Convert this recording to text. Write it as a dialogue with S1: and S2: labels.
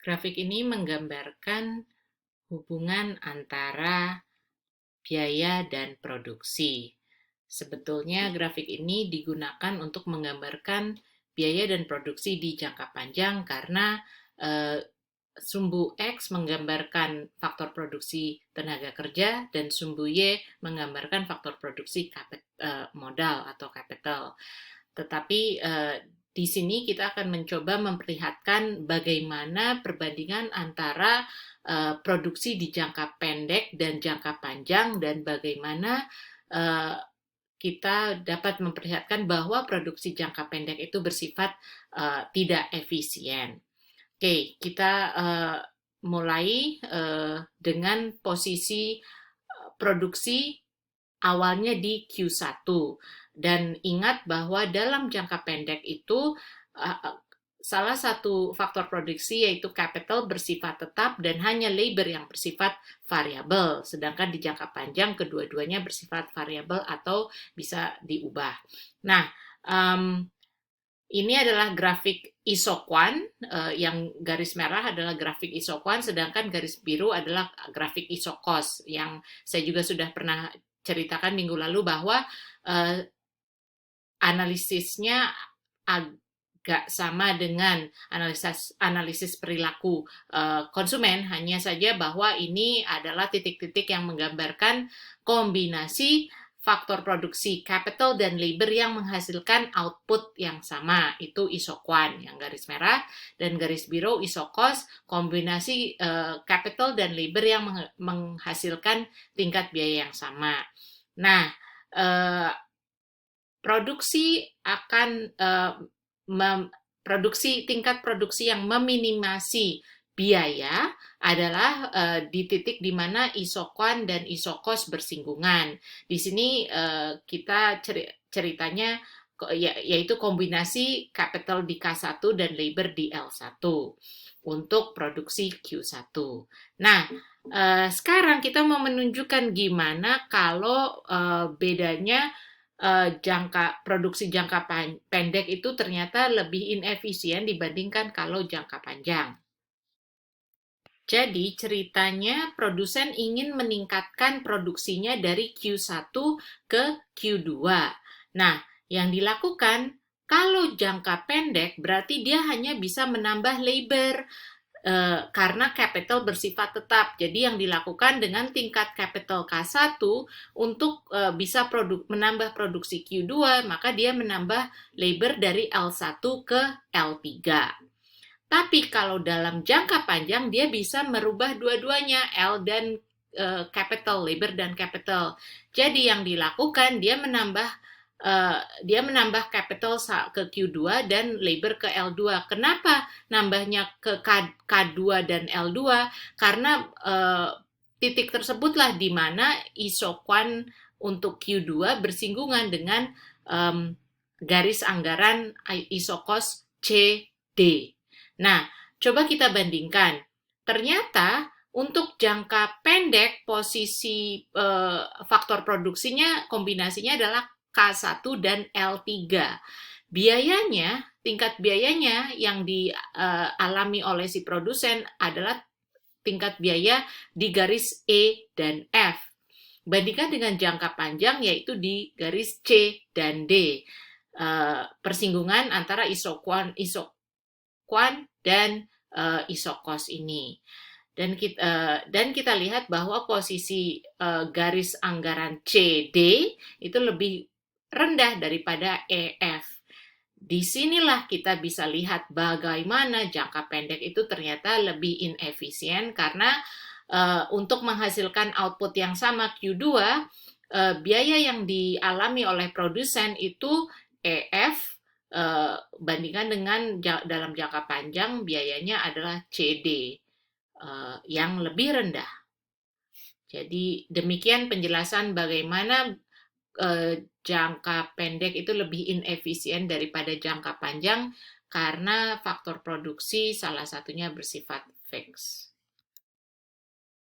S1: Grafik ini menggambarkan hubungan antara biaya dan produksi. Sebetulnya grafik ini digunakan untuk menggambarkan biaya dan produksi di jangka panjang karena eh, sumbu X menggambarkan faktor produksi tenaga kerja dan sumbu Y menggambarkan faktor produksi modal atau capital. Tetapi di sini kita akan mencoba memperlihatkan bagaimana perbandingan antara produksi di jangka pendek dan jangka panjang dan bagaimana uh, kita dapat memperlihatkan bahwa produksi jangka pendek itu bersifat tidak efisien. Oke, kita mulai dengan posisi produksi awalnya di Q1. Dan ingat bahwa dalam jangka pendek itu salah satu faktor produksi yaitu capital bersifat tetap dan hanya labor yang bersifat variabel. Sedangkan di jangka panjang kedua-duanya bersifat variabel atau bisa diubah. Nah, ini adalah grafik isoquant, yang garis merah adalah grafik isoquant, sedangkan garis biru adalah grafik isokos, yang saya juga sudah pernah ceritakan minggu lalu bahwa analisisnya agak sama dengan analisis perilaku konsumen, hanya saja bahwa ini adalah titik-titik yang menggambarkan kombinasi faktor produksi capital dan labor yang menghasilkan output yang sama, itu isoquant yang garis merah, dan garis biru isokos, kombinasi capital dan labor yang menghasilkan tingkat biaya yang sama. Nah, produksi akan tingkat produksi yang meminimasi biaya adalah di titik di mana isoquant dan isokos bersinggungan. Di sini kita ceritanya yaitu kombinasi capital di K1 dan labor di L1 untuk produksi Q1. Nah, sekarang kita mau menunjukkan gimana kalau bedanya produksi jangka pendek itu ternyata lebih inefisien dibandingkan kalau jangka panjang. Jadi ceritanya produsen ingin meningkatkan produksinya dari Q1 ke Q2. Nah, yang dilakukan kalau jangka pendek berarti dia hanya bisa menambah labor karena capital bersifat tetap. Jadi yang dilakukan dengan tingkat capital K1 untuk bisa menambah produksi Q2, maka dia menambah labor dari L1 ke L3. Tapi kalau dalam jangka panjang dia bisa merubah dua-duanya, L dan capital, labor dan capital. Jadi yang dilakukan dia menambah capital ke Q2 dan labor ke L2. Kenapa nambahnya ke K2 dan L2? Karena titik tersebutlah di mana isoquant untuk Q2 bersinggungan dengan garis anggaran isokos CD. Nah, coba kita bandingkan. Ternyata untuk jangka pendek posisi faktor produksinya kombinasinya adalah K1 dan L3. Biayanya, tingkat biayanya yang dialami oleh si produsen adalah tingkat biaya di garis E dan F. Bandingkan dengan jangka panjang yaitu di garis C dan D. Persinggungan antara isoquant dan isokos ini. Dan kita lihat bahwa posisi garis anggaran CD itu lebih rendah daripada EF. Disinilah kita bisa lihat bagaimana jangka pendek itu ternyata lebih inefisien karena untuk menghasilkan output yang sama Q2, biaya yang dialami oleh produsen itu EF bandingkan dengan dalam jangka panjang biayanya adalah CD yang lebih rendah. Jadi demikian penjelasan bagaimana jangka pendek itu lebih inefisien daripada jangka panjang karena faktor produksi salah satunya bersifat fix.